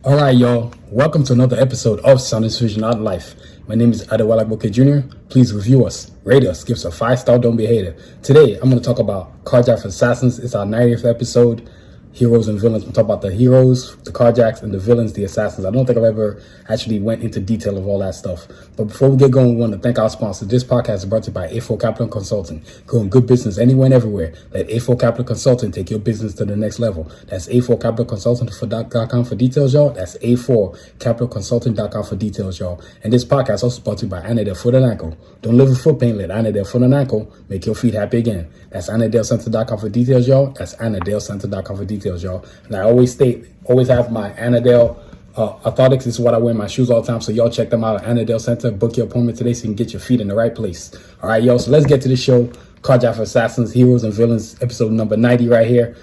All right, y'all. Welcome to another episode of Sounders Vision Out Life. My name is Adewale Boke Jr. Please review us, rate us, give us a 5-star, don't be a hater. Today, I'm going to talk about Karjakz Vs Assassins. It's our 90th episode. Heroes and villains. We'll talk about the heroes, the Karjakz, and the villains, the assassins. I don't think I've ever actually went into detail of all that stuff. But before we get going, we want to thank our sponsor. This podcast is brought to you by A4 Capital Consulting. Growing good business anywhere and everywhere. Let A4 Capital Consulting take your business to the next level. That's A4 Capital Consulting.com for details, y'all. That's A4 Capital Consulting.com for details, y'all. And this podcast also brought to you by Anadel Foot and Ankle. Don't live with foot pain. Let Anadel Foot and Ankle make your feet happy again. That's AnadelCenter.com for details, y'all. That's AnadelCenter.com for details, y'all. And I always have my Anadel orthotics. This is what I wear in my shoes all the time. So y'all check them out at Anadel Center. Book your appointment today so you can get your feet in the right place. All right, y'all. So let's get to the show. Karjakz Vs Assassins, Heroes and Villains, episode number 90 right here.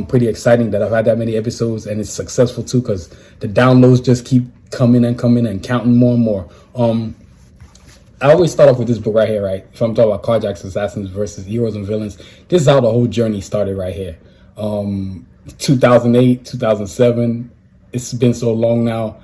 Pretty exciting that I've had that many episodes, and it's successful too because the downloads just keep coming and counting more and more. I always start off with this book right here, right? If I'm talking about Karjakz Vs Assassins versus Heroes and Villains, this is how the whole journey started right here. 2008, 2007, it's been so long now.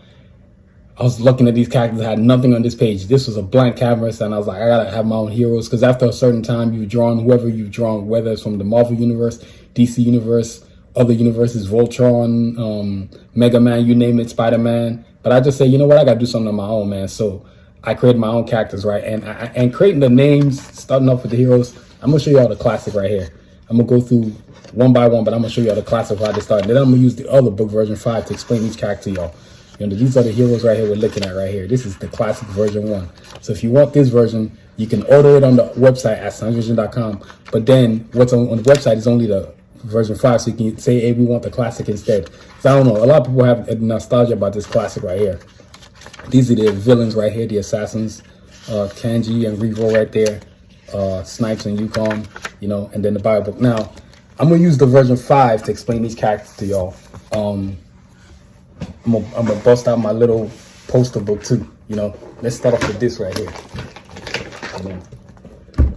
I was looking at these characters, I had nothing on this page. This was a blank canvas, and I was like, I gotta have my own heroes, because after a certain time, you've drawn whoever you've drawn, whether it's from the Marvel Universe, DC Universe, other universes, Voltron, Mega Man, you name it, Spider-Man. But I just say, you know what, I gotta do something on my own, man. So I created my own characters, right? And creating the names, starting off with the heroes, I'm gonna show you all the classic right here. I'm gonna go through one by one, but I'm gonna show you all the classic how they started. Then I'm gonna use the other book, version 5, to explain each character, y'all. You know, these are the heroes right here we're looking at right here. This is the classic version 1. So if you want this version, you can order it on the website at soundvision.com. But then what's on the website is only the version 5, so you can say, hey, we want the classic instead. So I don't know, a lot of people have nostalgia about this classic right here. These are the villains right here, the assassins, Kanji and Revo right there, Snipes and Yukon, you know, and then the Bible book. Now, I'm gonna use the version 5 to explain these characters to y'all. I'm gonna bust out my little poster book too, you know. Let's start off with this right here.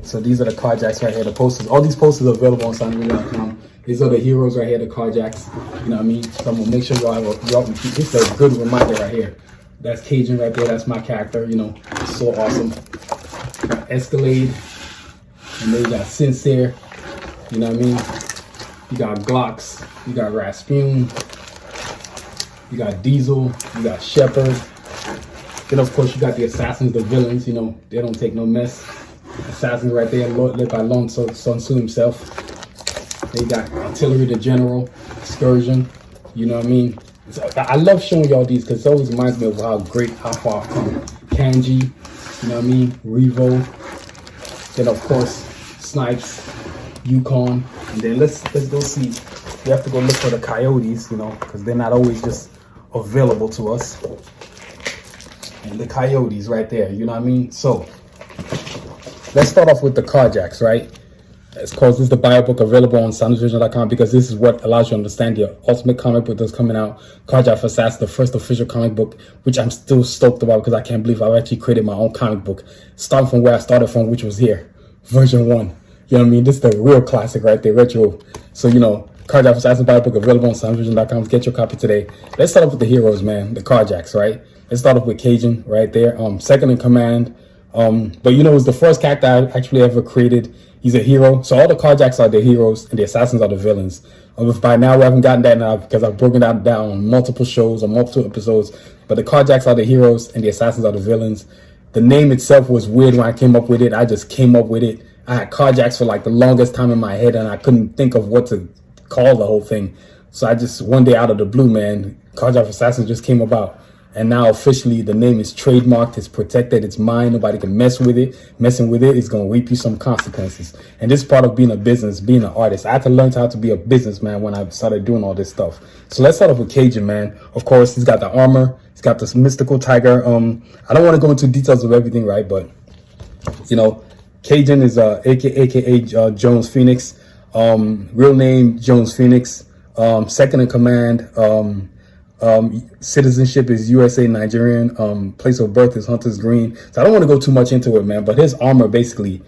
So these are the Karjakz right here, the posters. All these posters are available on soundvision.com. These are the heroes right here, the Karjakz. You know what I mean? So I'm gonna make sure y'all this is a good reminder right here. That's Cajun right there, that's my character, you know, so awesome. Got Escalade, and then you got Sincere, you know what I mean? You got Glocks, you got Rasputin, you got Diesel, you got Shepard. Then of course you got the assassins, the villains, you know, they don't take no mess. Assassins right there, led by Sun Tzu himself. They got Artillery, the General, Excursion, you know what I mean? So I love showing y'all these because it always reminds me of how far I've come. Kanji, you know what I mean? Revo. Then of course Snipes, Yukon, and then let's go see. We have to go look for the Coyotes, you know, because they're not always just available to us. And the Coyotes right there, you know what I mean? So let's start off with the Karjakz, right? It's called, this is the bio book available on soundvision.com because this is what allows you to understand the ultimate comic book that's coming out. Karjakz Vs Assassins, the first official comic book, which I'm still stoked about because I can't believe I've actually created my own comic book. Starting from where I started from, which was here, version 1. You know what I mean? This is the real classic right there, retro. So, you know, Karjakz Vs Assassins bio book available on soundvision.com. Get your copy today. Let's start off with the heroes, man, the Karjakz, right? Let's start off with Cajun right there, second in command. But you know, it's the first character I actually ever created. He's a hero. So all the Karjakz are the heroes and the assassins are the villains. If by now we haven't gotten that now because I've broken that down on multiple shows or multiple episodes. But the Karjakz are the heroes and the assassins are the villains. The name itself was weird when I came up with it. I just came up with it. I had Karjakz for like the longest time in my head and I couldn't think of what to call the whole thing. So I just, one day out of the blue, man, Karjakz Vs Assassins just came about. And now officially the name is trademarked, it's protected, it's mine, nobody can mess with it. Messing with it is gonna reap you some consequences. And this is part of being a business, being an artist. I had to learn how to be a businessman when I started doing all this stuff. So let's start off with Cajun, man. Of course, he's got the armor, he's got this mystical tiger. I don't wanna go into details of everything, right? But, you know, Cajun is aka Jones Phoenix. Real name, Jones Phoenix. Second in command, citizenship is USA Nigerian. Place of birth is Hunter's Green. So I don't want to go too much into it, man. But his armor basically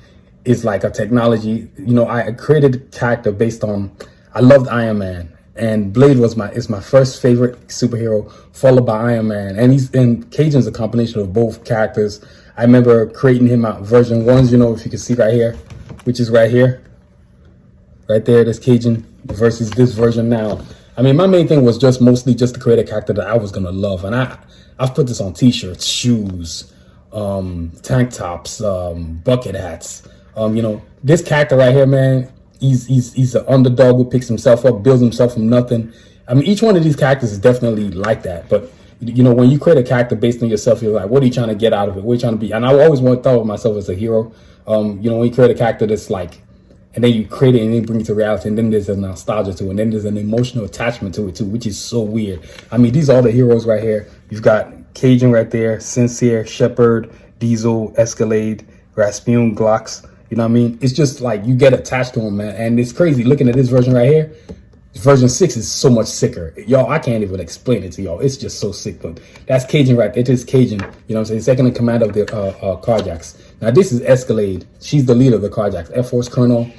is like a technology. You know, I created a character based on, I loved Iron Man. And Blade is my first favorite superhero, followed by Iron Man. And Cajun's a combination of both characters. I remember creating him out version 1s, you know, if you can see right here, which is right here. Right there, that's Cajun versus this version now. I mean, my main thing was just mostly just to create a character that I was gonna love. And I've put this on t-shirts, shoes, tank tops, bucket hats. You know, this character right here, man, he's an underdog who picks himself up, builds himself from nothing. I mean, each one of these characters is definitely like that. But, you know, when you create a character based on yourself, you're like, what are you trying to get out of it? What are you trying to be? And I always thought of myself as a hero. You know, when you create a character that's like, and then you create it and then bring it to reality, and then there's a nostalgia to it, and then there's an emotional attachment to it too, which is so weird. I mean, these are all the heroes right here. You've got Cajun right there, Sincere, Shepard, Diesel, Escalade, Rasputin, Glocks. You know what I mean? It's just like you get attached to them, man. And it's crazy looking at this version right here. Version 6 is so much sicker. Y'all, I can't even explain it to y'all. It's just so sick. But that's Cajun right there. It is Cajun. You know what I'm saying? Second in command of the Karjakz. Now, this is Escalade. She's the leader of the Karjakz. Air Force Colonel.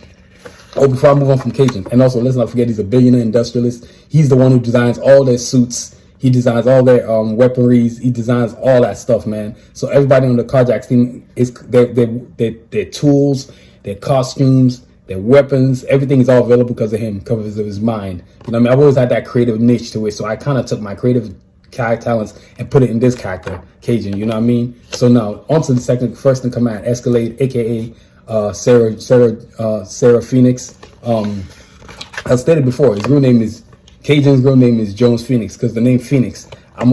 Oh, before I move on from Cajun. And also, let's not forget, he's a billionaire industrialist. He's the one who designs all their suits. He designs all their weaponries. He designs all that stuff, man. So everybody on the Karjakz team, is their tools, their costumes, their weapons, everything is all available because of him, because of his mind. You know what I mean? I've always had that creative niche to it. So I kind of took my creative character talents and put it in this character, Cajun. You know what I mean? So now, on to the first in command, Escalade, a.k.a. Sarah Phoenix. As stated before, Cajun's real name is Jones Phoenix, because the name Phoenix,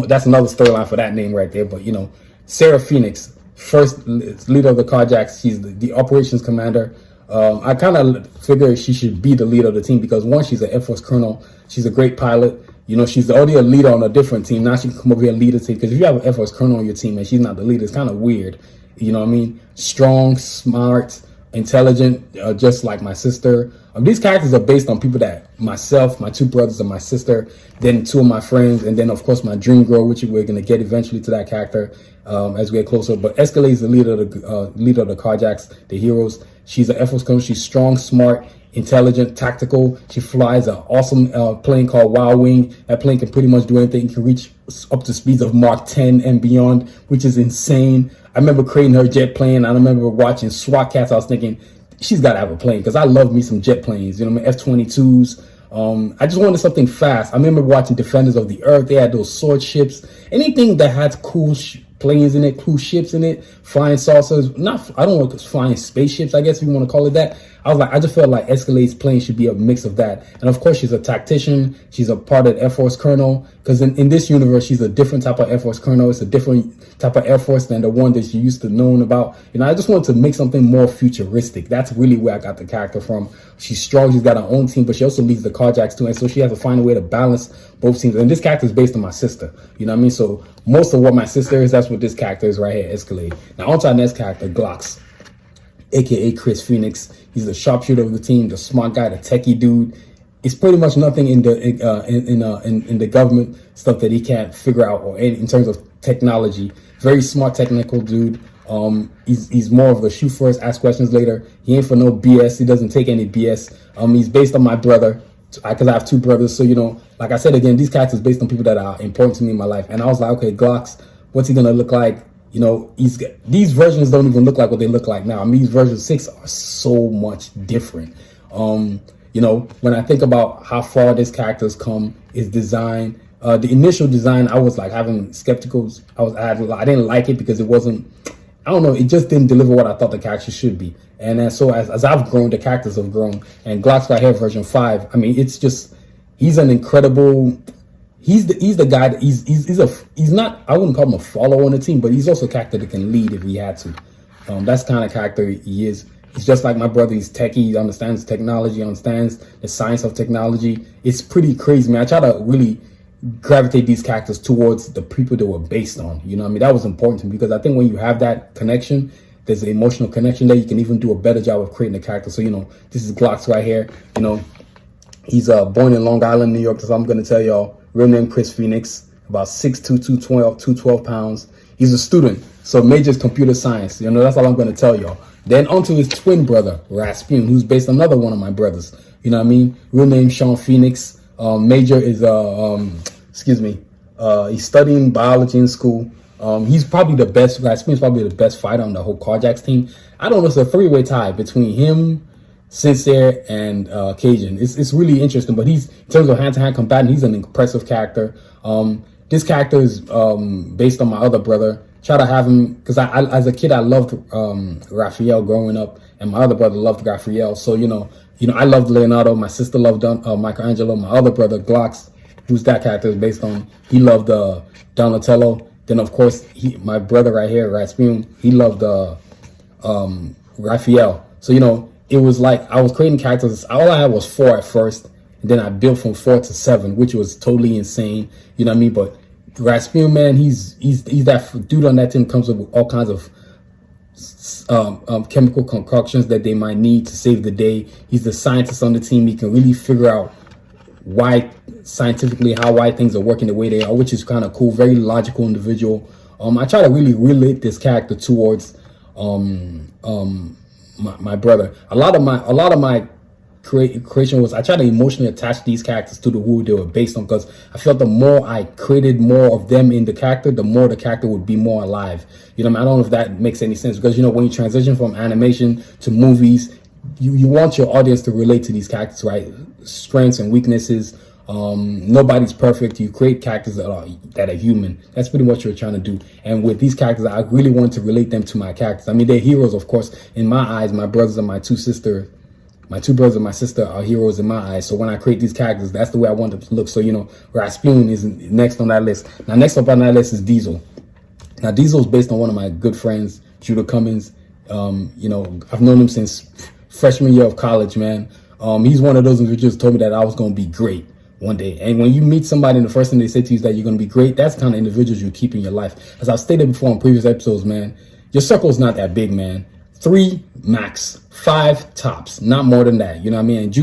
that's another storyline for that name right there. But, you know, Sarah Phoenix, first leader of the Karjakz. She's the operations commander. I kind of figure she should be the leader of the team because, one, she's an Air Force colonel. She's a great pilot. You know, she's already a leader on a different team. Now she can come over here and lead a team. Because if you have an Air Force colonel on your team and she's not the leader, it's kind of weird. You know what I mean? Strong, smart, intelligent, just like my sister. These characters are based on people that myself, my two brothers, and my sister, then two of my friends, and then of course my dream girl, which we're gonna get eventually to that character as we get closer. But Escalade is the leader of the Karjakz, the heroes. She's an Air Force colonel. She's strong, smart, intelligent, tactical. She flies an awesome plane called Wild Wing. That plane can pretty much do anything. It can reach up to speeds of Mach 10 and beyond, which is insane. I remember creating her jet plane. I remember watching SWAT Cats. I was thinking, she's got to have a plane, because I love me some jet planes. You know what I mean? F-22s. I just wanted something fast. I remember watching Defenders of the Earth. They had those sword ships. Anything that had cool planes in it, cool ships in it, flying saucers. I don't know if it's flying spaceships, I guess if you want to call it that. I just felt like Escalade's plane should be a mix of that. And of course, she's a tactician. She's a part of the Air Force colonel, because in this universe, she's a different type of Air Force colonel. It's a different type of Air Force than the one that you used to knowing about. You know, I just wanted to make something more futuristic. That's really where I got the character from. She's strong. She's got her own team, but she also leads the Karjakz too. And so she has to find a way to balance both teams. And this character is based on my sister. You know what I mean? So most of what my sister is, that's what this character is right here, Escalade. Now, on to our next character, Glocks, aka Chris Phoenix. He's the sharpshooter of the team, the smart guy, the techie dude. It's pretty much nothing in the government stuff that he can't figure out, or in terms of technology. Very smart, technical dude. He's more of a shoot first, ask questions later. He ain't for no BS. He doesn't take any BS. He's based on my brother, because I have two brothers. So, you know, like I said again, these characters based on people that are important to me in my life. And I was like, okay, Glocks, what's he gonna look like? You know, these versions don't even look like what they look like now. I mean, these versions 6 are so much different. You know, when I think about how far this character's come, his design, the initial design, I was like having skepticals. I didn't like it because it wasn't, I don't know, it just didn't deliver what I thought the character should be. And so as I've grown, the characters have grown. And Glocks right here, version 5, I mean, it's just, he's an incredible, he's the guy that he's not, I wouldn't call him a follower on the team, but he's also a character that can lead if he had to. That's the kind of character he is. He's just like my brother. He's techie. He understands technology, understands the science of technology. It's pretty crazy, man. I try to really gravitate these characters towards the people they were based on. You know what I mean? That was important to me, because I think when you have that connection, there's an emotional connection there. You can even do a better job of creating a character. So, you know, this is Glocks right here. You know, he's born in Long Island, New York. That's all I'm going to tell y'all. Real name Chris Phoenix. About 6'2", 212 pounds. He's a student, so majors computer science. You know, that's all I'm going to tell y'all. Then onto his twin brother, Rasputin, who's based on another one of my brothers. You know what I mean? Real name Sean Phoenix. Major is he's studying biology in school. He's probably the best. Raspin's probably the best fighter on the whole Karjakz team. I don't know. It's a three-way tie between him, Sincere, and Cajun. It's really interesting. But he's, in terms of hand-to-hand combatant, he's an impressive character. This character is based on my other brother. Try to have him, because I as a kid I loved Raphael growing up, and my other brother loved Raphael. So you know I loved Leonardo. My sister loved Michelangelo. My other brother Glocks, who's that character is based on, he loved Donatello. Then of course my brother right here, Rasputin, he loved Raphael. So it was like I was creating characters. All I had was 4 at first, and then I built from 4 to 7, which was totally insane. You know what I mean? But Rasputin, man, he's that dude on that team, comes up with all kinds of chemical concoctions that they might need to save the day. He's the scientist on the team. He can really figure out why things are working the way they are, which is kind of cool. Very logical individual. I try to really relate this character towards my brother. A lot of my creation was, I try to emotionally attach these characters to who they were based on, because I felt the more I created more of them in the character, the more the character would be more alive. I don't know if that makes any sense, because when you transition from animation to movies, you want your audience to relate to these characters, right? Strengths and weaknesses. Nobody's perfect. You create characters that are human. That's pretty much what you're trying to do. And with these characters, I really want to relate them to my characters. I mean, they're heroes, of course, in my eyes. My brothers and my two brothers and my sister are heroes in my eyes. So when I create these characters, that's the way I want them to look. So Rasputin is next on that list. Now next up on that list is Diesel. Now Diesel is based on one of my good friends, Judah Cummins. I've known him since freshman year of college, man. He's one of those individuals who told me that I was going to be great one day. And when you meet somebody and the first thing they say to you is that you're going to be great, that's the kind of individuals you keep in your life. As I've stated before in previous episodes, man, your circle is not that big, man. 3 max, 5 tops, not more than that. You know what I mean? And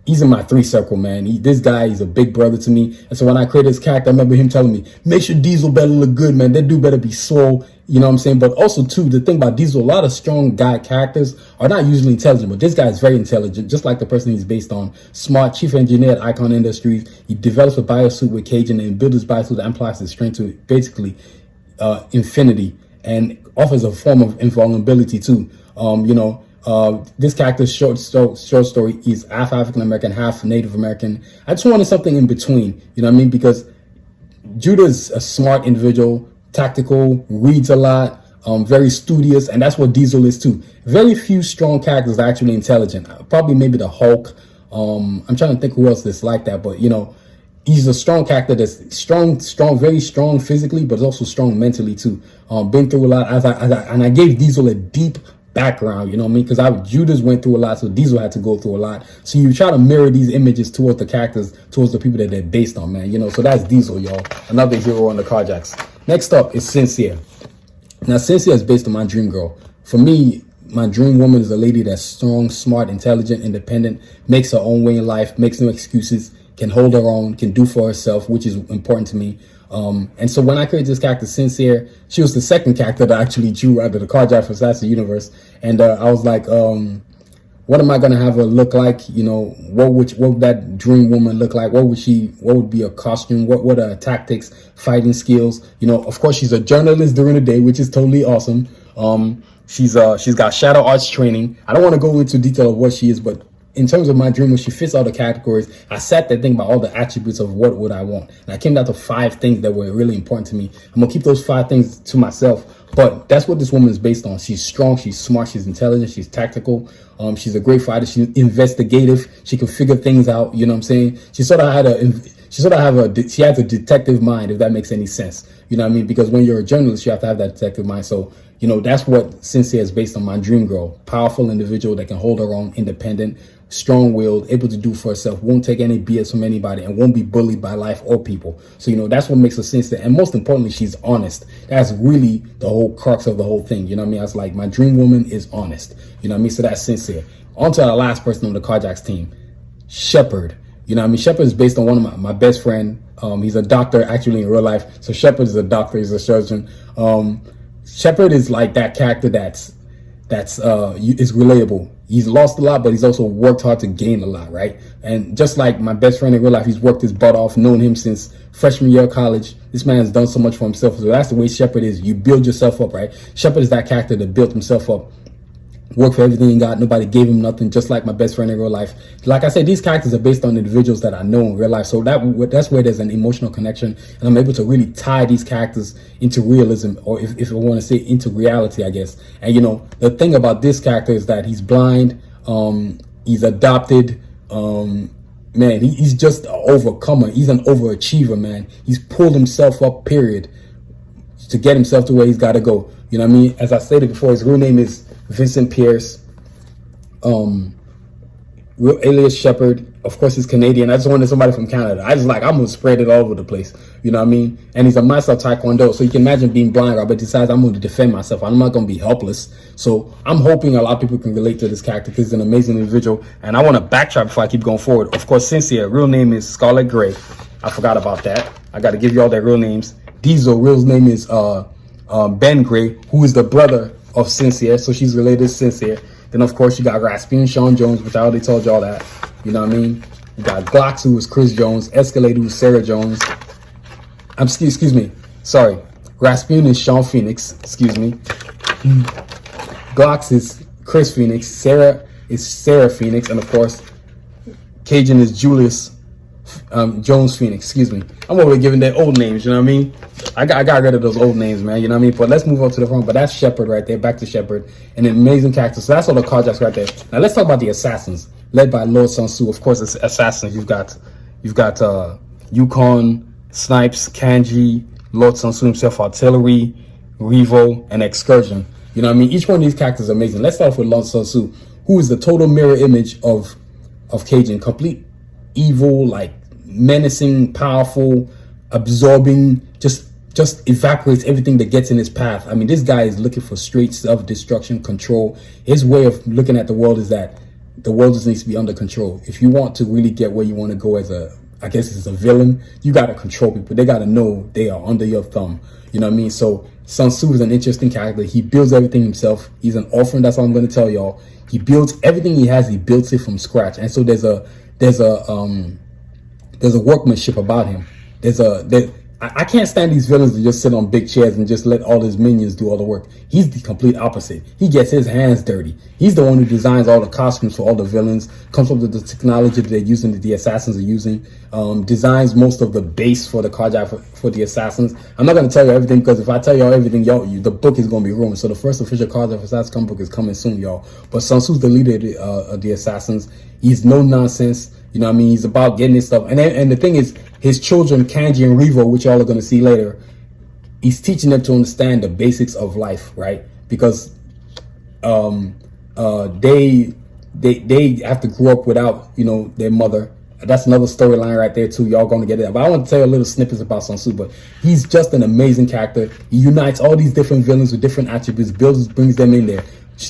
he's in my 3 circle, man. This guy, he's a big brother to me. And so when I created this character, I remember him telling me, make sure Diesel better look good, man. That dude better be swole. You know what I'm saying? But also, too, the thing about Diesel, a lot of strong guy characters are not usually intelligent, but this guy is very intelligent, just like the person he's based on. Smart, chief engineer at Icon Industries. He develops a biosuit with Cajun and builds his biosuit that amplifies his strength to basically infinity, and offers a form of invulnerability, too. This character's short story is half African American, half Native American. I just wanted something in between, you know what I mean? Because Judah's a smart individual, tactical, reads a lot, very studious, and that's what Diesel is too. Very few strong characters are actually intelligent. Probably maybe the Hulk. I'm trying to think who else is like that, but he's a strong character that's strong, very strong physically, but also strong mentally too. Been through a lot, and I gave Diesel a deep background, you know what I mean? Because Judas went through a lot, so Diesel had to go through a lot. So you try to mirror these images towards the characters, towards the people that they're based on, man. So that's Diesel, y'all. Another hero on the Karjakz. Next up is Sincere. Now, Sincere is based on my dream girl. For me, my dream woman is a lady that's strong, smart, intelligent, independent, makes her own way in life, makes no excuses, can hold her own, can do for herself, which is important to me. And so when I created this character, Sincere, she was the second character that I actually drew out of the Karjakz Vs Assassins universe. And I was like, what am I going to have her look like? What would that dream woman look like? What would be a costume? What are her tactics, fighting skills? Of course, she's a journalist during the day, which is totally awesome. She's got shadow arts training. I don't want to go into detail of what she is, but in terms of my dream, she fits all the categories. I sat there thinking about all the attributes of what would I want. And I came down to 5 things that were really important to me. I'm going to keep those 5 things to myself. But that's what this woman is based on. She's strong, she's smart, she's intelligent, she's tactical. She's a great fighter. She's investigative. She can figure things out. You know what I'm saying? She has a detective mind, if that makes any sense. You know what I mean? Because when you're a journalist, you have to have that detective mind. So, that's what Sincere is based on, my dream girl. Powerful individual that can hold her own, independent, strong-willed, able to do for herself, won't take any BS from anybody, and won't be bullied by life or people. So, that's what makes her Sincere. And most importantly, she's honest. That's really the whole crux of the whole thing. You know what I mean? I was like, my dream woman is honest. You know what I mean? So that's Sincere. On to the last person on the Karjakz team, Shepard. You know what I mean? Shepard is based on one of my best friend. He's a doctor actually in real life. So Shepard is a doctor. He's a surgeon. Shepard is like that character that that's is relatable. He's lost a lot, but he's also worked hard to gain a lot, right? And just like my best friend in real life, he's worked his butt off, known him since freshman year of college. This man has done so much for himself. So that's the way Shepard is. You build yourself up, right? Shepard is that character that built himself up, worked for everything he got. Nobody gave him nothing, just like my best friend in real life. Like I said, these characters are based on individuals that I know in real life. So that's where there's an emotional connection. And I'm able to really tie these characters into realism, or if I want to say into reality, I guess. And, you know, the thing about this character is that he's blind. He's adopted. Man, he's just an overcomer. He's an overachiever, man. He's pulled himself up, period, to get himself to where he's got to go. You know what I mean? As I stated before, his real name is Vincent Pierce, real alias Shepard. Of course, he's Canadian. I just wanted somebody from Canada. I'm gonna spread it all over the place. You know what I mean? And he's a master of Taekwondo. So you can imagine being blind, right? But decides I'm going to defend myself. I'm not going to be helpless. So I'm hoping a lot of people can relate to this character because he's an amazing individual. And I want to backtrack before I keep going forward. Of course, Sincere, real name is Scarlet Gray. I forgot about that. I got to give you all their real names. Diesel, real name is Ben Gray, who is the brother of Sincere. So she's related to Sincere. Then, of course, you got Rasputin, Sean Jones, which I already told y'all that. You know what I mean? You got Glocks, who was Chris Jones. Escalade, who was Sarah Jones. Excuse me. Sorry. Rasputin is Sean Phoenix. Excuse me. Glocks is Chris Phoenix. Sarah is Sarah Phoenix. And, of course, Cajun is Julius Jones Phoenix. Excuse me. I'm over giving their old names. You know what I mean? I got rid of those old names, man. You know what I mean? But let's move on to the front. But that's Shepard right there. Back to Shepard. An amazing character. So that's all the Karjakz right there. Now let's talk about the assassins, led by Lord Sun Tzu. Of course, it's assassins. You've got Yukon, Snipes, Kanji, Lord Sun Tzu himself, Artillery, Revo, and Excursion. You know what I mean? Each one of these characters is amazing. Let's start off with Lord Sun Tzu, who is the total mirror image of Cajun. Complete evil, like menacing, powerful, absorbing, just evaporates everything that gets in his path. I mean, this guy is looking for straight self-destruction, control. His way of looking at the world is that the world just needs to be under control. If you want to really get where you want to go as I guess as a villain, you got to control people. They got to know they are under your thumb. You know what I mean? So Sun Tzu is an interesting character. He builds everything himself. He's an orphan. That's all I'm going to tell y'all. He builds everything he has. He builds it from scratch. And so there's a workmanship about him. I can't stand these villains that just sit on big chairs and just let all his minions do all the work. He's the complete opposite. He gets his hands dirty. He's the one who designs all the costumes for all the villains, comes up with the technology that they're using, that the assassins are using, designs most of the base for the Karjakz for the assassins. I'm not going to tell you everything, because if I tell y'all everything, the book is going to be ruined. So the first official Karjakz Vs Assassins comic book is coming soon, y'all. But Sun Tzu's the leader of the assassins. He's no nonsense. You know what I mean? He's about getting his stuff. And the thing is, his children, Kanji and Revo, which y'all are going to see later, he's teaching them to understand the basics of life, right? Because they have to grow up without, their mother. That's another storyline right there too. Y'all going to get it. But I want to tell you a little snippets about Sun Tzu. But he's just an amazing character. He unites all these different villains with different attributes, brings them in there.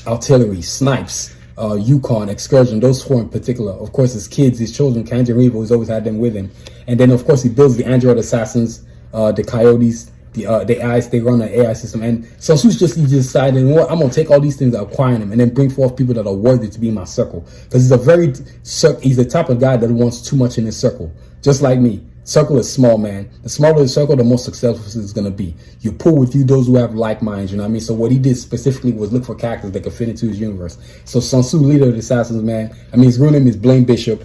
Artillery, Snipes, Yukon, Excursion, those four in particular. Of course, his kids, his children, Kanji and Revo, he's always had them with him. And then, of course, he builds the android assassins, the coyotes, the AIs. They run an AI system. And Sun Tzu's he decided, you know what, I'm going to take all these things, acquire them, and then bring forth people that are worthy to be in my circle. Because he's the type of guy that wants too much in his circle. Just like me. Circle is small, man. The smaller the circle, the more successful it's going to be. You pull with you those who have like minds, you know what I mean? So what he did specifically was look for characters that could fit into his universe. So Sun Tzu, leader of the assassins, man. I mean, his real name is Blaine Bishop.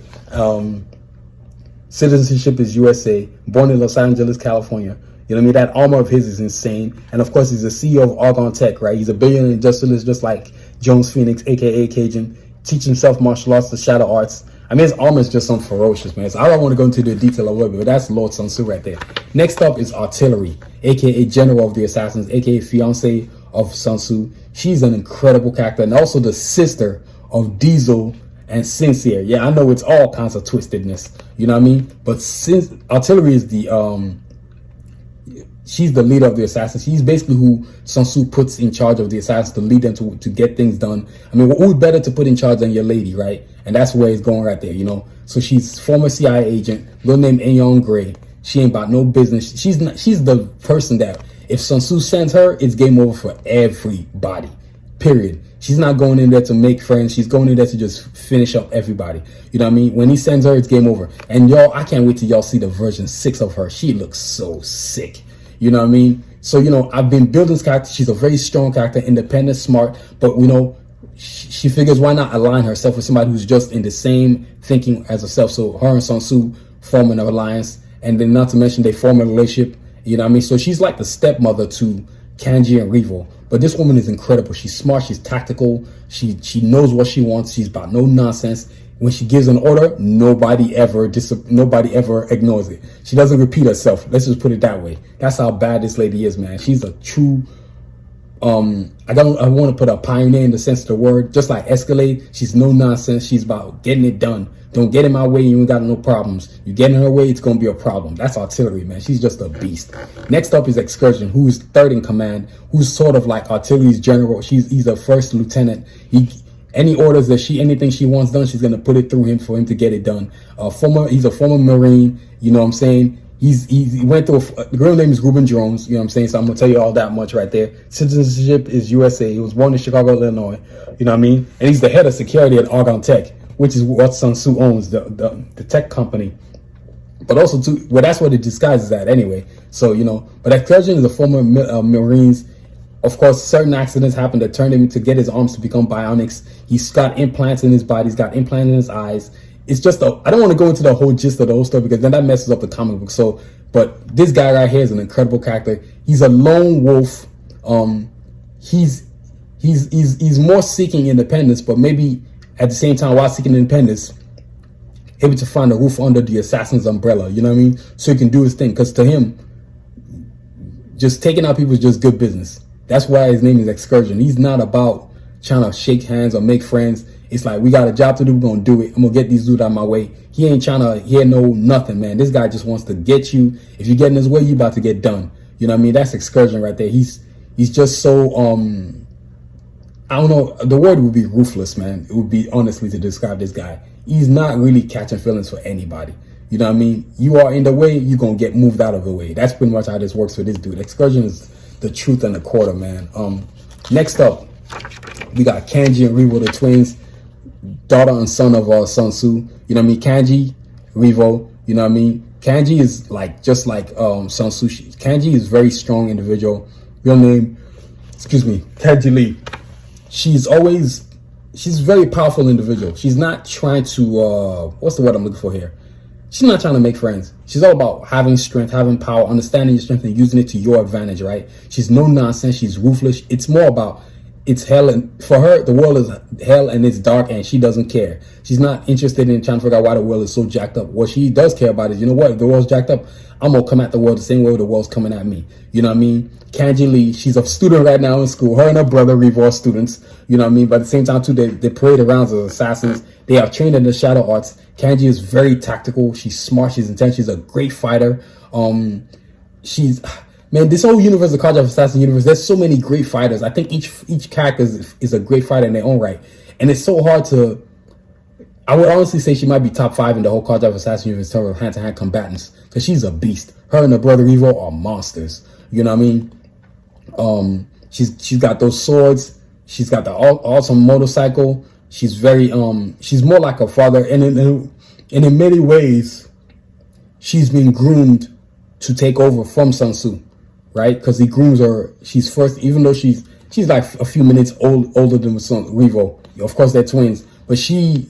Citizenship is USA. Born in Los Angeles, California. You know what I mean? That armor of his is insane. And of course, he's the CEO of Argon Tech, right? He's a billionaire industrialist, just like Jones Phoenix, aka Cajun. Teach himself martial arts, the shadow arts. I mean, his armor is just some ferocious, man. So I don't want to go into the detail of it, but that's Lord Sun Tzu right there. Next up is Artillery, aka General of the Assassins, aka fiance of Sun Tzu. She's an incredible character, and also the sister of Diesel and Sincere. Yeah, I know it's all kinds of twistedness, you know what I mean? But since Artillery is she's the leader of the assassins. She's basically who Sun Tzu puts in charge of the assassins to lead them to get things done. I mean, who's better to put in charge than your lady, right? And that's where it's going right there, So she's former CIA agent, little name Aeon Gray. She ain't about no business. She's the person that if Sun Tzu sends her, it's game over for everybody. Period. She's not going in there to make friends. She's going in there to just finish up everybody. You know what I mean? When he sends her, it's game over. And y'all, I can't wait till y'all see the version 6 of her. She looks so sick. You know what I mean? So, you know, I've been building this character. She's a very strong character, independent, smart, but, you know, she figures why not align herself with somebody who's just in the same thinking as herself. So her and Sun Tzu form an alliance, and then not to mention they form a relationship. You know what I mean? So she's like the stepmother to Kanji and Revo. But this woman is incredible. She's smart. She's tactical. She knows what she wants. She's about no nonsense. When she gives an order, nobody ever ignores it. She doesn't repeat herself. Let's just put it that way. That's how bad this lady is, man. She's a true I want to put a pioneer in the sense of the word. Just like Escalade, she's no nonsense. She's about getting it done. Don't get in my way, you ain't got no problems. You get in her way, it's gonna be a problem. That's artillery, man. She's just a beast. Next up is Excursion, who's third in command, who's sort of like artillery's general. He's a first lieutenant. Any orders that anything she wants done, she's gonna put it through him for him to get it done. He's a former Marine. You know what I'm saying? He went through. The girl name is Ruben Jones. You know what I'm saying? So I'm gonna tell you all that much right there. Citizenship is USA. He was born in Chicago, Illinois. You know what I mean? And he's the head of security at Argon Tech, which is what Sun Tzu owns, the tech company. But also that's what it disguises at anyway. So, you know, but Excursion is a former Marines. Of course, certain accidents happened that turned him to get his arms to become bionics. He's got implants in his body. He's got implants in his eyes. It's just I don't want to go into the whole gist of the whole story because then that messes up the comic book. So, but this guy right here is an incredible character. He's a lone wolf. He's more seeking independence, but maybe at the same time, while seeking independence, able to find a roof under the assassin's umbrella. You know what I mean? So he can do his thing. Because to him, just taking out people is just good business. That's why his name is Excursion. He's not about trying to shake hands or make friends. It's like, we got a job to do, we're going to do it. I'm going to get these dudes out of my way. He ain't trying to hear nothing, man. This guy just wants to get you. If you get in his way, you about to get done. You know what I mean? That's Excursion right there. He's just so, I don't know, the word would be ruthless, man. It would be, honestly, to describe this guy. He's not really catching feelings for anybody. You know what I mean? You are in the way, you're going to get moved out of the way. That's pretty much how this works for this dude. Excursion is the truth and a quarter, man. Next up, we got Kanji and Revo, the twins, daughter and son of Sun Tzu. You know what I mean? Kanji, Revo, you know what I mean? Kanji is like, just like Sun Tzu. Kanji is a very strong individual. Real name, Kanji Lee. She's a very powerful individual. She's not trying to, what's the word I'm looking for here? She's not trying to make friends. She's all about having strength, having power, understanding your strength and using it to your advantage, right? She's no nonsense. She's ruthless. It's more about, it's hell, and for her, the world is hell and it's dark and she doesn't care. She's not interested in trying to figure out why the world is so jacked up. What she does care about is, you know what, if the world's jacked up, I'm going to come at the world the same way the world's coming at me. You know what I mean? Kanji Lee, she's a student right now in school. Her and her brother, Revo, are students. You know what I mean? But at the same time, too, they parade around as assassins. They are trained in the shadow arts. Kanji is very tactical. She's smart. She's intense. She's a great fighter. Man, this whole universe, the Karjakz Vs Assassins universe, there's so many great fighters. I think each character is a great fighter in their own right. And it's so hard to, I would honestly say she might be top 5 in the whole Karjakz Vs Assassins universe in terms of hand-to-hand combatants. Because she's a beast. Her and her brother Revo are monsters. You know what I mean? She's got those swords. She's got the awesome motorcycle. She's very, she's more like her father. And in many ways, she's been groomed to take over from Sun Tzu. Right? Because he grooms her. She's first, even though she's like a few minutes older than Revo. Of course, they're twins. But she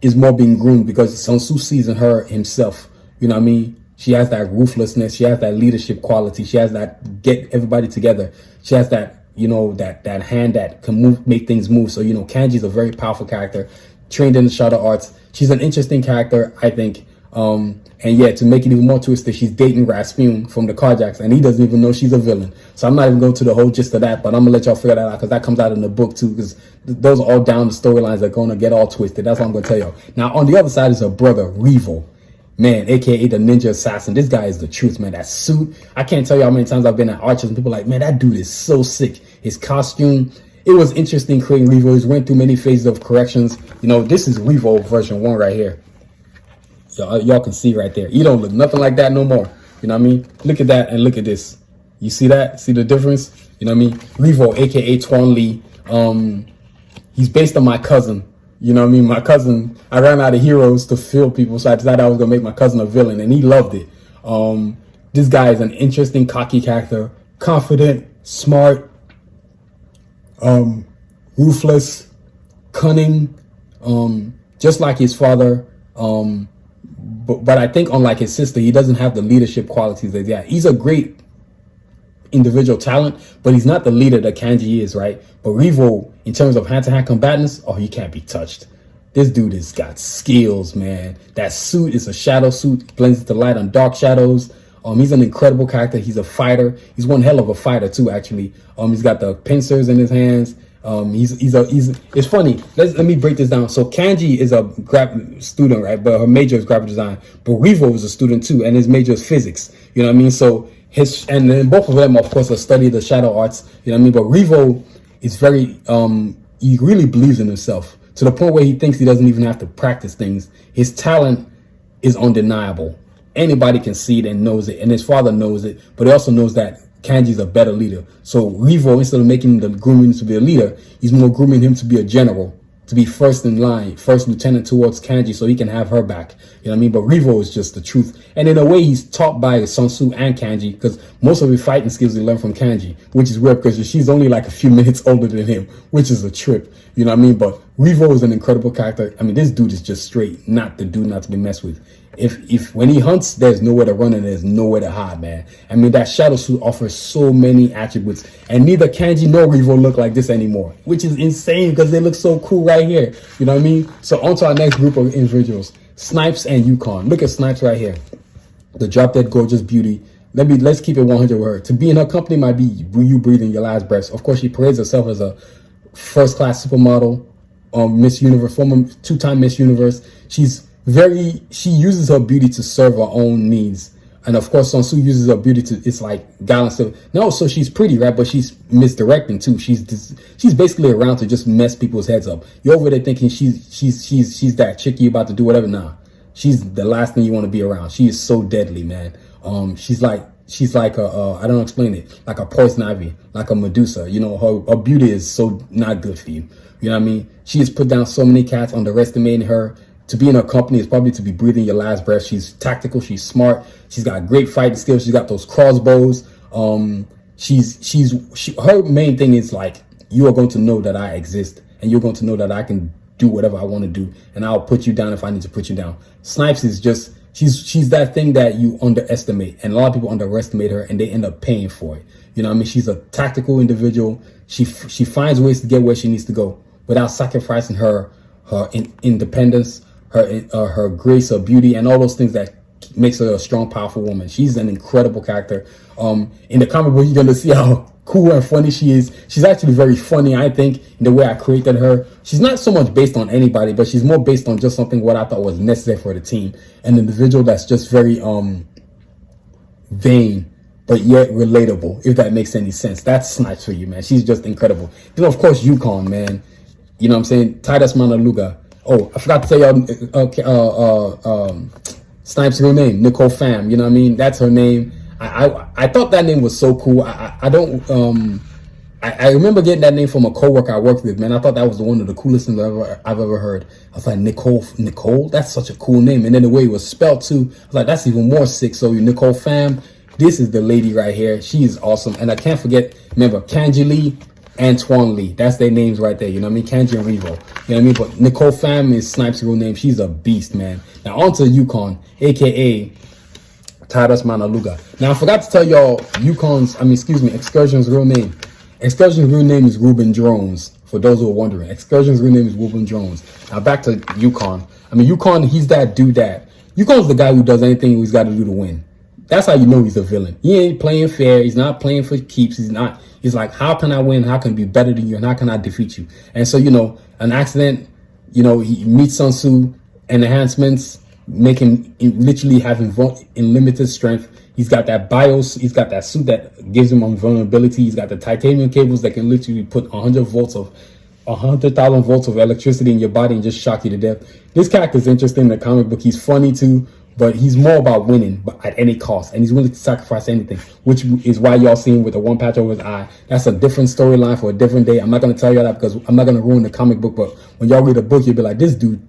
is more being groomed because Sun Tzu sees in her himself. You know what I mean? She has that ruthlessness. She has that leadership quality. She has that get everybody together. She has that, you know, that hand that can make things move. So, you know, Kanji's a very powerful character, trained in the shadow arts. She's an interesting character, I think. And yeah, to make it even more twisted, she's dating Rasputin from the Karjakz, and he doesn't even know she's a villain. So I'm not even going to the whole gist of that, but I'm gonna let y'all figure that out because that comes out in the book too. Because those are all down the storylines that are gonna get all twisted. That's what I'm gonna tell y'all. Now on the other side is her brother Revo, man, aka the Ninja Assassin. This guy is the truth, man. That suit, I can't tell you how many times I've been at Archers and people are like, man, that dude is so sick. His costume. It was interesting creating Revo. He's went through many phases of corrections. You know, this is Revo version 1 right here. Y'all can see right there. He don't look nothing like that no more. You know what I mean? Look at that and look at this. You see that? See the difference? You know what I mean? Revo, aka Tuan Lee. he's based on my cousin. You know what I mean? My cousin, I ran out of heroes to fill people, so I decided I was going to make my cousin a villain, and he loved it. This guy is an interesting, cocky character, confident, smart, ruthless, cunning, just like his father. But I think unlike his sister, he doesn't have the leadership qualities that he has. He's a great individual talent, but he's not the leader that Kanji is, right? But Revo, in terms of hand-to-hand combatants, oh, he can't be touched. This dude has got skills, man. That suit is a shadow suit, blends into light on dark shadows. He's an incredible character. He's a fighter. He's one hell of a fighter too, actually. He's got the pincers in his hands. It's funny. Let me break this down. So Kanji is a graphic student, right? But her major is graphic design. But Revo is a student too, and his major is physics. You know what I mean? So and then both of them, of course, have studied the shadow arts. You know what I mean? But Revo is very he really believes in himself to the point where he thinks he doesn't even have to practice things. His talent is undeniable. Anybody can see it and knows it, and his father knows it, but he also knows that Kanji's a better leader. So Revo, instead of making the grooming to be a leader, he's more grooming him to be a general, to be first in line, first lieutenant towards Kanji, so he can have her back. You know what I mean? But Revo is just the truth. And in a way, he's taught by Sun Tzu and Kanji, because most of his fighting skills he learned from Kanji, which is weird because she's only like a few minutes older than him, which is a trip. You know what I mean? But Revo is an incredible character. I mean, this dude is just straight, not the dude not to be messed with. If when he hunts, there's nowhere to run and there's nowhere to hide, man. I mean, that shadow suit offers so many attributes, and neither Kanji nor Revo look like this anymore, which is insane because they look so cool right here. You know what I mean? So on to our next group of individuals, Snipes and Yukon. Look at Snipes right here, the drop dead gorgeous beauty. Let's keep it 100 with her. To be in her company might be you breathing your last breath. Of course, she parades herself as a first-class supermodel, Miss Universe, former two-time Miss Universe. She uses her beauty to serve her own needs. And of course, Sun Tzu uses her beauty to, it's like gallant stuff. No, so she's pretty, right? But she's misdirecting too. She's basically around to just mess people's heads up. You're over there thinking she's that chick you about to do whatever. Nah, she's the last thing you want to be around. She is so deadly, man. She's like a, I don't explain it, like a poison ivy, like a Medusa. You know, her beauty is so not good for you. You know what I mean? She has put down so many cats, underestimating her. To be in her company is probably to be breathing your last breath. She's tactical. She's smart. She's got great fighting skills. She's got those crossbows. Her main thing is like, you are going to know that I exist, and you're going to know that I can do whatever I want to do, and I'll put you down if I need to put you down. Snipes is just, she's that thing that you underestimate, and a lot of people underestimate her, and they end up paying for it. You know what I mean? She's a tactical individual. She finds ways to get where she needs to go without sacrificing her independence, her grace, her beauty, and all those things that makes her a strong, powerful woman. She's an incredible character. In the comic book, you're going to see how cool and funny she is. She's actually very funny, I think, in the way I created her. She's not so much based on anybody, but she's more based on just something what I thought was necessary for the team. An individual that's just very vain, but yet relatable, if that makes any sense. That's Snipes for you, man. She's just incredible. Then, of course, Yukon, man. You know what I'm saying? Titus Manaluga. Oh, I forgot to tell y'all Snipes' real name, Nicole Pham. You know what I mean? That's her name. I thought that name was so cool. I remember getting that name from a coworker I worked with, man. I thought that was one of the coolest things I've ever heard. I was like, Nicole? That's such a cool name. And then the way it was spelled too, I was like, that's even more sick. So Nicole Pham, this is the lady right here. She is awesome. And I can't forget, remember, Kanji Lee, Antoine Lee. That's their names right there. You know what I mean? Kanji and Revo. You know what I mean? But Nicole Pham is Snipes' real name. She's a beast, man. Now on to Yukon, aka Titus Manaluga. Now I forgot to tell y'all Excursion's real name. Excursion's real name is Ruben Drones. For those who are wondering, Excursion's real name is Ruben Drones. Now back to Yukon. Yukon, he's that dude Yukon's the guy who does anything he's got to do to win. That's how you know he's a villain. He ain't playing fair. He's not playing for keeps. He's like, how can I win? How can I be better than you? And how can I defeat you? And so, an accident, he meets Sun Tzu, and enhancements make him literally have unlimited strength. He's got that BIOS. He's got that suit that gives him invulnerability. He's got the titanium cables that can literally put 100,000 volts of electricity in your body and just shock you to death. This character is interesting in the comic book. He's funny too. but he's more about winning, but at any cost, and he's willing to sacrifice anything, which is why y'all see him with the one patch over his eye. That's a different storyline for a different day. I'm not going to tell you that because I'm not going to ruin the comic book, but when y'all read the book, you'll be like, this dude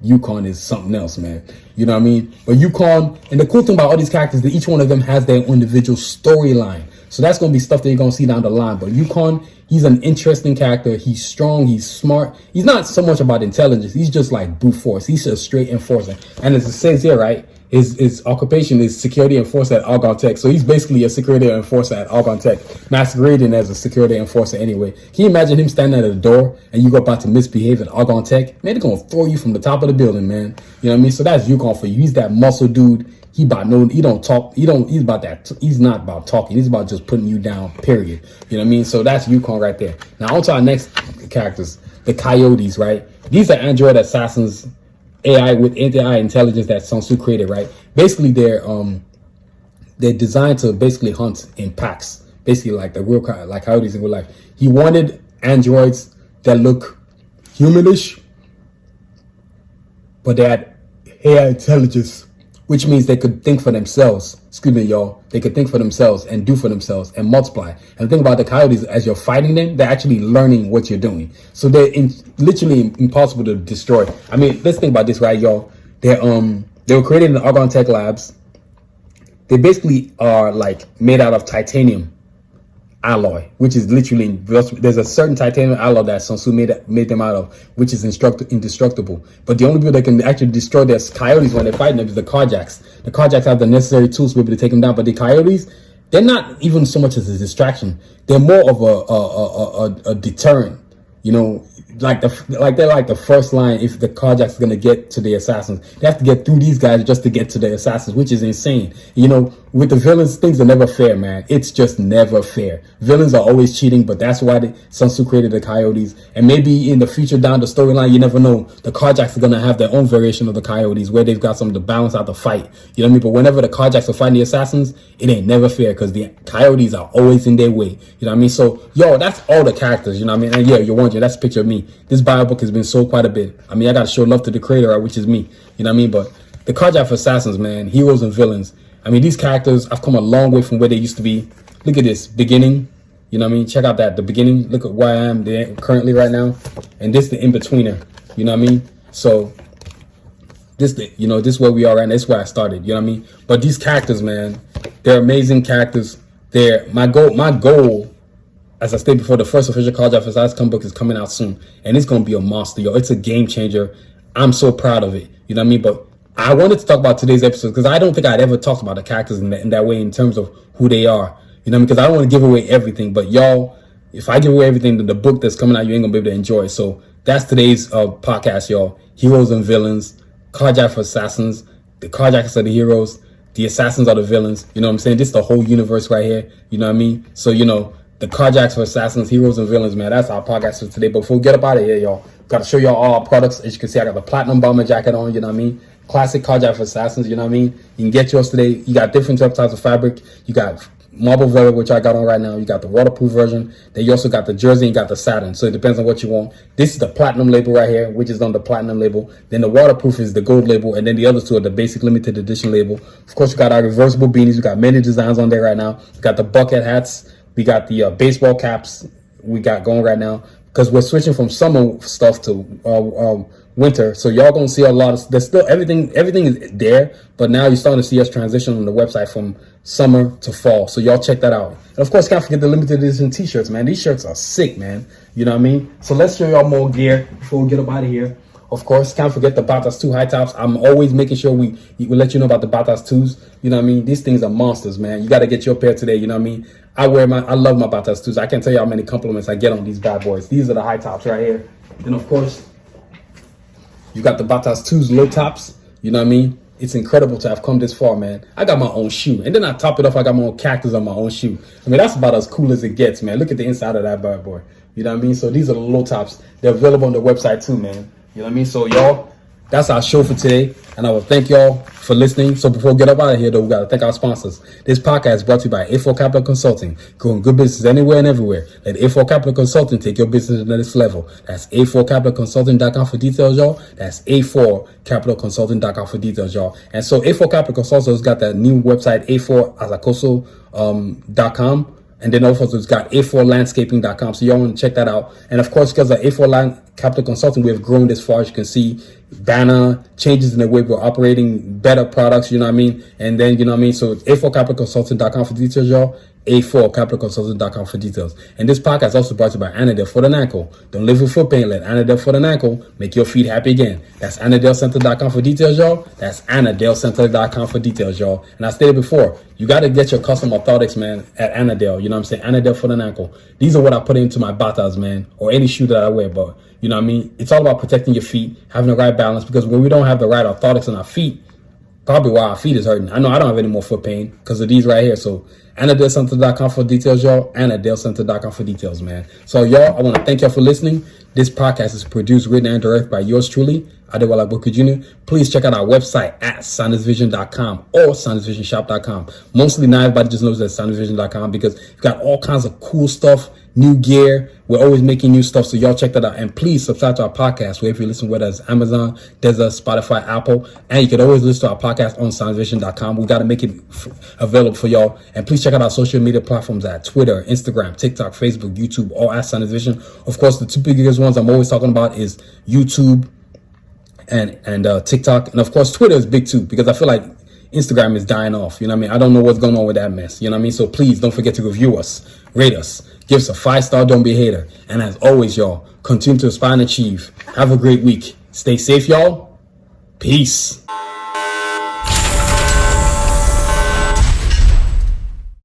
Yukon is something else, man. You know what I mean? But Yukon, and the cool thing about all these characters, that each one of them has their individual storyline. So that's going to be stuff that you're going to see down the line. But Yukon, he's an interesting character. He's strong. He's smart. He's not so much about intelligence. He's just like brute force. He's a straight enforcer. And as it says here, right, his occupation is security enforcer at Argon Tech. So he's basically a security enforcer at Argon Tech, masquerading as a security enforcer anyway. Can you imagine him standing at the door and you go about to misbehave at Argon Tech? Man, they're going to throw you from the top of the building, man. You know what I mean? So that's Yukon for you. He's that muscle dude. He don't talk. He's about that. He's not about talking. He's about just putting you down, period. You know what I mean? So that's Yukon right there. Now on to our next characters, the Coyotes, right? These are android assassins, AI with anti-AI intelligence that Sun Tzu created, right? Basically, they're designed to basically hunt in packs, basically like the real like coyotes in real life. He wanted androids that look humanish, but they had AI intelligence, which means they could think for themselves. Excuse me, y'all. They could think for themselves and do for themselves and multiply. And the thing about the coyotes, as you're fighting them, they're actually learning what you're doing. So they're literally impossible to destroy. I mean, let's think about this, right, y'all? They were created in the Argon Tech labs. They basically are like made out of titanium alloy, which is literally, there's a certain titanium alloy that Sun Tzu made them out of, which is indestructible. But the only people that can actually destroy their coyotes when they're fighting them is the Karjakz. The Karjakz have the necessary tools to be able to take them down, but the coyotes, they're not even so much as a distraction. They're more of a deterrent. You know, they're like the first line. If the Karjakz is gonna get to the assassins, they have to get through these guys just to get to the assassins, which is insane. You know, with the villains, things are never fair, man. It's just never fair. Villains are always cheating, but that's why Sun Tzu created the coyotes. And maybe in the future down the storyline, you never know, the Karjakz are gonna have their own variation of the coyotes where they've got something to balance out the fight. You know what I mean? But whenever the Karjakz are fighting the assassins, it ain't never fair because the coyotes are always in their way. You know what I mean? So, yo, that's all the characters. You know what I mean? And yeah, you're wondering, that's a picture of me. This bio book has been sold quite a bit. I mean, I gotta show love to the creator, right, which is me. You know what I mean? But the Karjakz Vs Assassins, man, heroes and villains. I mean, these characters, I've come a long way from where they used to be. Look at this beginning. You know what I mean? Check out that, the beginning. Look at where I am there currently right now. And this the in-betweener. You know what I mean? So this is where we are right now. This is where I started. You know what I mean? But these characters, man, they're amazing characters. They're my goal, as I stated before, the first official Karjakz Vs Assassins comic book is coming out soon. And it's gonna be a monster, yo. It's a game changer. I'm so proud of it. You know what I mean? But I wanted to talk about today's episode because I don't think I'd ever talked about the characters in that way in terms of who they are. You know what I mean? Because I don't want to give away everything. But y'all, if I give away everything, then the book that's coming out, you ain't going to be able to enjoy it. So that's today's podcast, y'all. Heroes and villains. Karjakz Vs Assassins. The Karjakz are the heroes. The assassins are the villains. You know what I'm saying? This is the whole universe right here. You know what I mean? So, you know, the Karjakz Vs Assassins, heroes and villains, man. That's our podcast for today. But before we get up out of here, y'all, got to show y'all all our products. As you can see, I got the platinum bomber jacket on. You know what I mean? Classic Karjakz Vs Assassins, you know what I mean? You can get yours today. You got different types of fabric. You got marble velvet, which I got on right now. You got the waterproof version. Then you also got the jersey and got the satin. So it depends on what you want. This is the platinum label right here, which is on the platinum label. Then the waterproof is the gold label. And then the other two are the basic limited edition label. Of course, we got our reversible beanies. We got many designs on there right now. We got the bucket hats. We got the baseball caps we got going right now. Because we're switching from summer stuff to winter, so y'all gonna see a lot of, there's still everything is there, but now you're starting to see us transition on the website from summer to fall. So y'all check that out. And of course, can't forget the limited edition t-shirts, man. These shirts are sick, man. You know what I mean? So let's show y'all more gear before we get up out of here. Of course, can't forget the Batas 2 high tops. I'm always making sure we let you know about the Batas 2s. You know what I mean? These things are monsters, man. You got to get your pair today. You know what I mean? I love my Batas 2s. I can't tell you how many compliments I get on these bad boys. These are the high tops right here. Then, of course, you got the Batas 2s low tops. You know what I mean? It's incredible to have come this far, man. I got my own shoe. And then I top it off, I got my own cactus on my own shoe. I mean, that's about as cool as it gets, man. Look at the inside of that bad boy. You know what I mean? So these are the low tops. They're available on the website too, man. You know what I mean? So y'all, that's our show for today. And I will thank y'all for listening. So before we get up out of here, though, we got to thank our sponsors. This podcast is brought to you by A4 Capital Consulting. Growing good business anywhere and everywhere. Let A4 Capital Consulting take your business to the next level. That's A4CapitalConsulting.com for details, y'all. That's A4CapitalConsulting.com for details, y'all. And so A4 Capital Consulting has got that new website, A4Azacoso.com. And then also it's got A4landscaping.com. So y'all want to check that out. And of course, because of A4 Capital Consulting, we have grown this far. As you can see, banner changes in the way we're operating, better products, you know what I mean? And then, you know what I mean? So it's A4CapitalConsulting.com for details, y'all. A4CapitalConsulting.com for details. And this podcast is also brought to you by Anadel Foot and Ankle. Don't live with foot pain. Let Anadel Foot and Ankle make your feet happy again. That's AnadelCenter.com for details, y'all. That's AnadelCenter.com for details, y'all. And I stated before, you got to get your custom orthotics, man, at Anadel. You know what I'm saying? Anadel Foot and Ankle. These are what I put into my batas, man, or any shoe that I wear. But, you know what I mean? It's all about protecting your feet, having the right balance, because when we don't have the right orthotics on our feet, probably why our feet is hurting. I know I don't have any more foot pain because of these right here. So AnadelCenter.com for details, y'all. AnadelCenter.com for details, man. So y'all, I want to thank y'all for listening. This podcast is produced, written, and directed by yours truly, Adewale Booker Jr. Please check out our website at SoundisVision.com or SoundisVisionShop.com. Mostly now everybody just knows that SoundisVision.com because we've got all kinds of cool stuff, new gear. We're always making new stuff, so y'all check that out. And please subscribe to our podcast, wherever you listen, whether it's Amazon, Desert, Spotify, Apple. And you can always listen to our podcast on SoundisVision.com. We got to make it available for y'all. And please check out our social media platforms at Twitter, Instagram, TikTok, Facebook, YouTube, all at SoundisVision. Of course, the two biggest ones I'm always talking about is YouTube and TikTok. And of course, Twitter is big too, because I feel like Instagram is dying off. You know what I mean? I don't know what's going on with that mess. You know what I mean? So please don't forget to review us, rate us, give us a 5-star, don't be a hater. And as always, y'all, continue to aspire and achieve. Have a great week. Stay safe, y'all. Peace.